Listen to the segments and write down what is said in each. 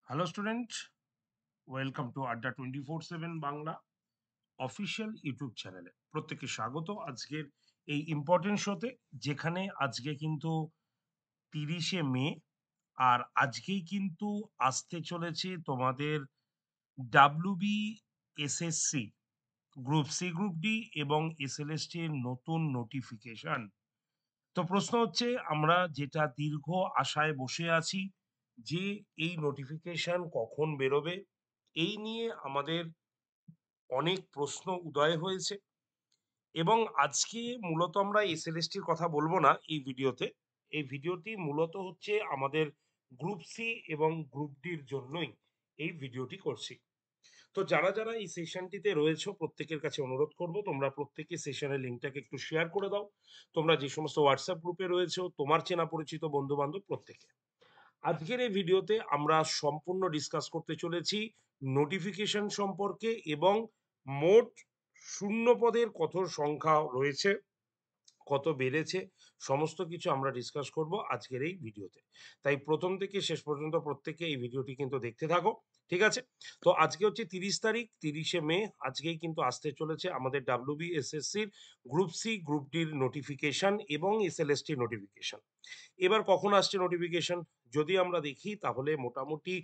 Hello student, welcome to আড্ডা 24/7 Bangla official YouTube চ্যানেলে প্রত্যেককে স্বাগত আজকের এই ইম্পর্টেন্ট শোতে, যেখানে আজকে কিন্তু 30শে মে। আর আজকেই কিন্তু আসতে চলেছে তোমাদের WB SSC group C, group D এবং এসএলএসটি এর নতুন নোটিফিকেশন। তো প্রশ্ন হচ্ছে, আমরা যেটা দীর্ঘ আশায় বসে আছি যে এই নোটিফিকেশন কখন বেরোবে, এই নিয়ে আমাদের অনেক প্রশ্ন উদয় হয়েছে। এবং আজকে মূলত আমরা এসএলএসটির কথা বলবো না এই ভিডিওতে। এই ভিডিওটি মূলত হচ্ছে আমাদের গ্রুপ সি এবং গ্রুপ ডির জন্যই এই ভিডিওটি করছি। তো যারা যারা এই সেশনটিতে রয়েছে প্রত্যেকের কাছে অনুরোধ করব, তোমরা প্রত্যেকে সেশনের লিঙ্কটাকে একটু শেয়ার করে দাও। তোমরা যে সমস্ত হোয়াটসঅ্যাপ গ্রুপে রয়েছে, তোমার চেনা পরিচিত বন্ধু বান্ধব প্রত্যেকে। আজকের এই ভিডিওতে আমরা সম্পূর্ণ ডিসকাস করতে চলেছি নোটিফিকেশন সম্পর্কে এবং মোট শূন্য পদের কত সংখ্যা রয়েছে, কত বেড়েছে, সমস্ত কিছু আমরা ডিসকাস করব আজকের এই ভিডিওতে। তাই প্রথম থেকে শেষ পর্যন্ত প্রত্যেকে এই ভিডিওটি কিন্তু দেখতে থাকো, ঠিক আছে? তো আজকে হচ্ছে 30 তারিখ, 30শে মে। আজকেই কিন্তু আসতে চলেছে আমাদের ডাব্লিউবিএসএসসির গ্রুপ সি, গ্রুপ ডির নোটিফিকেশন এবং এসএলএসটি নোটিফিকেশন। এবার কখন আসছে নোটিফিকেশন যদি আমরা দেখি, তাহলে মোটামুটি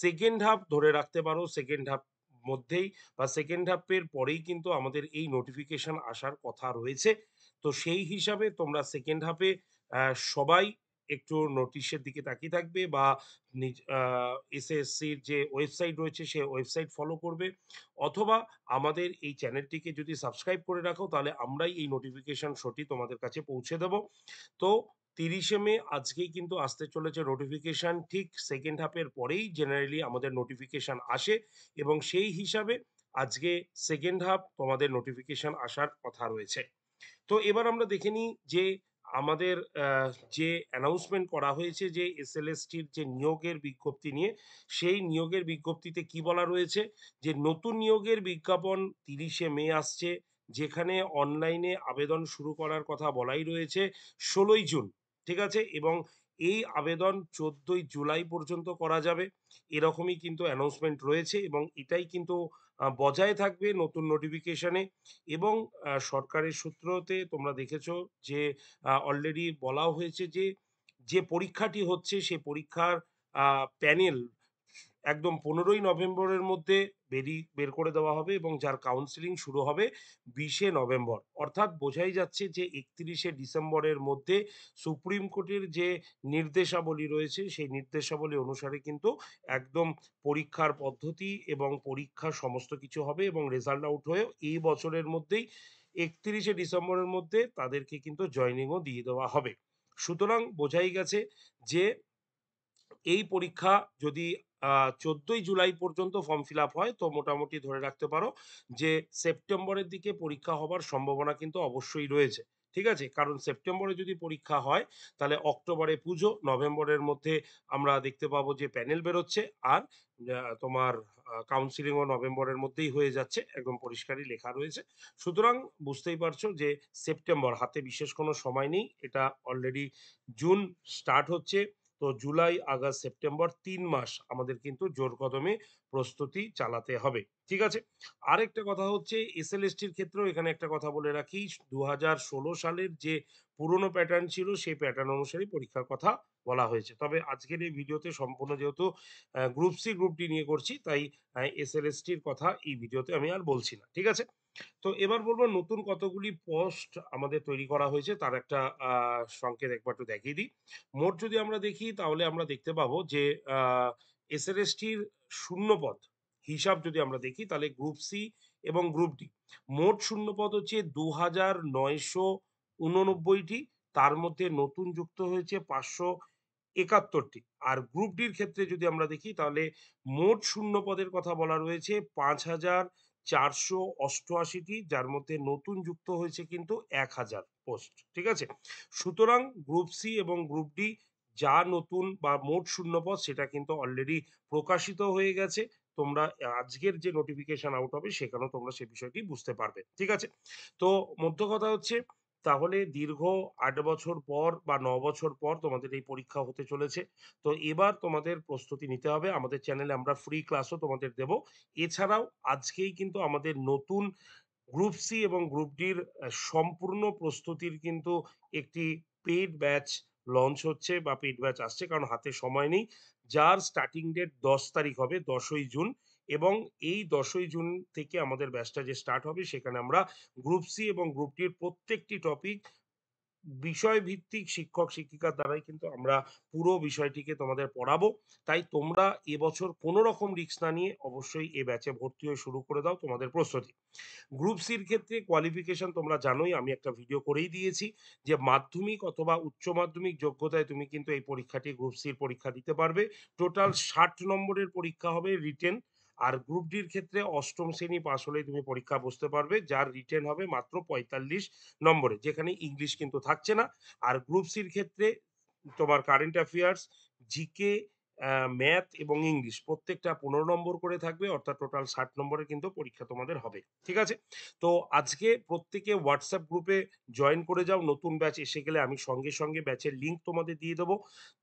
সেকেন্ড হাফ ধরে রাখতে পারো, সেকেন্ড হাফ মধ্যেই বা সেকেন্ড হাফের পরেই কিন্তু আমাদের এই নোটিফিকেশন আসার কথা রয়েছে। তো সেই হিসাবে তোমরা সেকেন্ড হাফে সবাই একটু নোটিশের দিকে তাকিয়ে থাকবে বা এসএসসির যে ওয়েবসাইট রয়েছে সে ওয়েবসাইট ফলো করবে, অথবা আমাদের এই চ্যানেলটিকে যদি সাবস্ক্রাইব করে রাখো, তাহলে আমরাই এই নোটিফিকেশন শোটি তোমাদের কাছে পৌঁছে দেব। তো 30শে মে আজকেই কিন্তু আসতে চলেছে নোটিফিকেশন, ঠিক সেকেন্ড হাফের পরেই জেনারেলি আমাদের নোটিফিকেশন আসে এবং সেই হিসাবে আজকে সেকেন্ড হাফ তোমাদের নোটিফিকেশন আসার কথা রয়েছে। তো এবার আমরা দেখে নিই যে আমাদের যে অ্যানাউন্সমেন্ট করা হয়েছে যে এসএলএসটির যে নিয়োগের বিজ্ঞপ্তি নিয়ে, সেই নিয়োগের বিজ্ঞপ্তিতে কি বলা রয়েছে, যে নতুন নিয়োগের বিজ্ঞাপন 30শে মে আসছে, যেখানে অনলাইনে আবেদন শুরু করার কথা বলাই রয়েছে 16ই জুন, ঠিক আছে? এবং এই আবেদন 14ই জুলাই পর্যন্ত করা যাবে, এরকমই কিন্তু অ্যানাউন্সমেন্ট রয়েছে এবং এটাই কিন্তু বজায় থাকবে নতুন নোটিফিকেশনে। এবং সরকারের সূত্রতে তোমরা দেখেছো যে অলরেডি বলাও হয়েছে যে যে পরীক্ষাটি হচ্ছে সে পরীক্ষার প্যানেল একদম 15ই নভেম্বরের মধ্যে বের করে দেওয়া হবে এবং যার কাউন্সিলিং শুরু হবে 20শে নভেম্বর। অর্থাৎ বোঝাই যাচ্ছে যে 31শে ডিসেম্বরের মধ্যে সুপ্রিম কোর্টের যে নির্দেশাবলী রয়েছে সেই নির্দেশাবলী অনুসারে কিন্তু একদম পরীক্ষার পদ্ধতি এবং পরীক্ষা সমস্ত কিছু হবে এবং রেজাল্ট আউট হয়ে এই বছরের মধ্যেই 31শে ডিসেম্বরের মধ্যে তাদেরকে কিন্তু জয়নিংও দিয়ে দেওয়া হবে। সুতরাং বোঝাই গেছে যে এই পরীক্ষা যদি 14ই জুলাই পর্যন্ত ফর্ম ফিল আপ হয়, তো মোটামুটি ধরে রাখতে পারো যে সেপ্টেম্বরের দিকে পরীক্ষা হবার সম্ভাবনা কিন্তু অবশ্যই রয়েছে, ঠিক আছে? কারণ সেপ্টেম্বরে যদি পরীক্ষা হয়, তাহলে অক্টোবরে পুজো, নভেম্বরের মধ্যে আমরা দেখতে পাবো যে প্যানেল বেরোচ্ছে, আর তোমার কাউন্সিলিংও নভেম্বরের মধ্যেই হয়ে যাচ্ছে, একদম পরিষ্কারই লেখা রয়েছে। সুতরাং বুঝতেই পারছো যে সেপ্টেম্বর হাতে বিশেষ কোনো সময় নেই, এটা অলরেডি জুন স্টার্ট হচ্ছে। তো জুলাই, আগস্ট, সেপ্টেম্বর 3 মাস আমাদের কিন্তু জোর কদমে প্রস্তুতি চালাতে হবে, ঠিক আছে? আরেকটা কথা হচ্ছে এসএলএসটির ক্ষেত্রেও এখানে একটা কথা বলে রাখি, 2016 সালের যে পুরনো প্যাটার্ন ছিল সেই প্যাটার্ন অনুসারে পরীক্ষার কথা বলা হয়েছে। তবে আজকের এই ভিডিওতে সম্পূর্ণ যেহেতু গ্রুপ সি, গ্রুপ ডি নিয়ে করছি, তাই এসএলএসটির কথা এই ভিডিওতে আমি আর বলছি না, ঠিক আছে? তো এবার বলবো নতুন কতগুলি পোস্ট আমাদের তৈরি করা হয়েছে, তার একটা সংকেত একবার একটু দেখিয়ে দিই। মোট যদি আমরা দেখি, তাহলে আমরা দেখতে পাবো যে এসএলএসটির শূন্যপদ হিসাব যদি আমরা দেখি, তাহলে গ্রুপ সি এবং গ্রুপ ডি মোট শূন্যপদ হচ্ছে 2989টি। তার মধ্যে নতুন যুক্ত হয়েছে 571টি। আর গ্রুপ ডির ক্ষেত্রে যদি আমরা দেখি, তাহলে মোট শূন্য পদের কথা বলা রয়েছে 5488টি, যার মধ্যে নতুন যুক্ত হয়েছে কিন্তু 1000 পোস্ট, ঠিক আছে? সুতরাং গ্রুপ সি এবং গ্রুপ ডি যা নতুন বা মোট শূন্যপদ সেটা কিন্তু অলরেডি প্রকাশিত হয়ে গেছে। তোমরা আজকের যে নোটিফিকেশন আউট হবে সেখানেও তোমরা সে বিষয়টি বুঝতে পারবে, ঠিক আছে? তো মোদ্দা কথা হচ্ছে তাহলে দীর্ঘ ৮ বছর পর বা ৯ বছর পর তোমাদের এই পরীক্ষা হতে চলেছে। তো এবার তোমাদের প্রস্তুতি নিতে হবে। আমাদের চ্যানেলে আমরা ফ্রি ক্লাসও তোমাদের দেব। এছাড়াও আজকেই কিন্তু আমাদের নতুন গ্রুপ সি এবং গ্রুপ ডির সম্পূর্ণ প্রস্তুতির কিন্তু একটি পেইড ব্যাচ লঞ্চ হচ্ছে বা পেইড ব্যাচ আসছে। কারণ হাতে সময় নেই। যার স্টার্টিং ডেট ১০ তারিখ হবে, ১০ই জুন, এবং এই ১০ই জুন থেকে আমাদের ব্যাচটা যে স্টার্ট হবে সেখানে আমরা গ্রুপ সি এবং গ্রুপ ডির প্রত্যেকটি টপিক বিষয়ভিত্তিক শিক্ষক-শিক্ষিকার দ্বারাই কিন্তু আমরা পুরো বিষয়টিকে তোমাদের পড়াবো। তাই তোমরা এবছর কোনো রকম রিস্ক না নিয়ে অবশ্যই এ ব্যাচে ভর্তি হয়ে শুরু করে দাও তোমাদের প্রস্তুতি। গ্রুপ সির ক্ষেত্রে কোয়ালিফিকেশন তোমরা জানোই, আমি একটা ভিডিও করেই দিয়েছি যে মাধ্যমিক অথবা উচ্চ মাধ্যমিক যোগ্যতায় তুমি কিন্তু এই পরীক্ষাটি গ্রুপ সির পরীক্ষা দিতে পারবে। টোটাল ৬০ নম্বরের পরীক্ষা হবে রিটেন। আর গ্রুপ ডির ক্ষেত্রে অষ্টম শ্রেণী পাস হলেই তুমি পরীক্ষা বসতে পারবে, যার রিটেন হবে মাত্র ৪৫ নম্বরে, যেখানে ইংলিশ কিন্তু থাকছে না। আর গ্রুপ সির ক্ষেত্রে তোমার কারেন্ট অ্যাফেয়ার্স, জিকে, ম্যাথ এবং ইংলিশ প্রত্যেকটা ১৫ নম্বর করে থাকবে, অর্থাৎ টোটাল ৬০ নম্বরের কিন্তু পরীক্ষা তোমাদের হবে। ঠিক আছে? তো আজকে প্রত্যেকে WhatsApp গ্রুপে জয়েন করে যাও। নতুন ব্যাচ এসে গেলে আমি সঙ্গে, সঙ্গে ব্যাচের লিঙ্ক তোমাদের দিয়ে দেবো।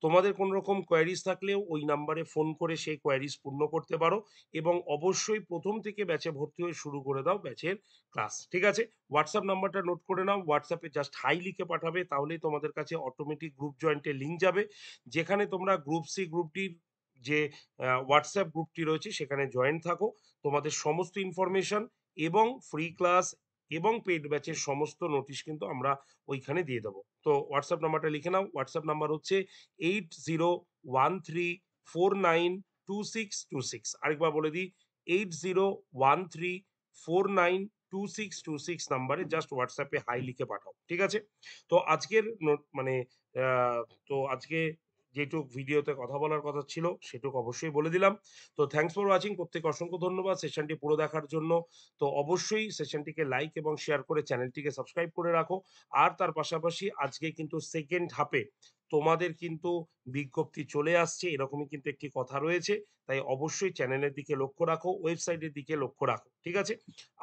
তোমাদের কোনো রকম কোয়েরিজ থাকলেও ওই নাম্বারে ফোন করে সেই কোয়েরিজ পূর্ণ করতে পারো, এবং অবশ্যই ১ম থেকে ব্যাচে ভর্তি হয়ে শুরু করে দাও ব্যাচের ক্লাস। ঠিক আছে? WhatsApp নাম্বারটা নোট করে নাও। WhatsApp এ জাস্ট হাই লিখে পাঠাবে, তাহলেই তোমাদের কাছে অটোমেটিক গ্রুপ জয়েন্টের লিঙ্ক যাবে। যেখানে তোমরা গ্রুপ সি গ্রুপটির যে WhatsApp গ্রুপটি রয়েছে সেখানে জয়েন থাকো। তোমাদের সমস্ত ইনফরমেশন এবং ফ্রি ক্লাস এবং পেইড ব্যাচের সমস্ত নোটিশ কিন্তু আমরা ওইখানে দিয়ে দেবো। তো WhatsApp নাম্বারটা লিখে নাও। WhatsApp নাম্বার হচ্ছে 8013492626। আরেকবার বলে দিই, 8013492626 নাম্বারে জাস্ট WhatsApp এ হাই লিখে পাঠাও। ঠিক আছে? তো আজকের মানে আ তো আজকে যেটুক ভিডিওতে কথা বলার কথা ছিল সেটুক অবশ্যই বলে দিলাম। তো থ্যাংকস ফর ওয়াচিং। প্রত্যেকে অসংখ্য ধন্যবাদ সেশনটি পুরো দেখার জন্য। তো অবশ্যই সেশনটিকে লাইক এবং শেয়ার করে চ্যানেলটিকে সাবস্ক্রাইব করে রাখো। আর তার পাশাপাশি আজকে কিন্তু সেকেন্ড হাফে তোমাদের কিন্তু বিজ্ঞপ্তি চলে আসছে, এরকমই কিন্তু একটি কথা রয়েছে। তাই অবশ্যই চ্যানেলের দিকে লক্ষ্য রাখো, ওয়েবসাইটের দিকে লক্ষ্য রাখো। ঠিক আছে?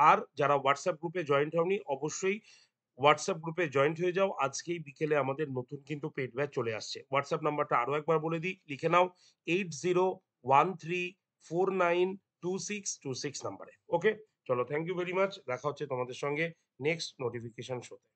আর যারা WhatsApp গ্রুপে জয়েন্ট হওনি অবশ্যই WhatsApp গ্রুপে জয়েন্ট হয়ে যাও। আজকেই বিকেলে আমাদের নতুন কিন্তু পেইড ব্যাচ চলে আসছে। WhatsApp নাম্বারটা আরো একবার বলে দিই, লিখে নাও, 8013492626 নাম্বারে। ওকে? চলো, থ্যাংক ইউ ভেরি মাচ। দেখা হচ্ছে তোমাদের সঙ্গে নেক্সট নোটিফিকেশন শোতে।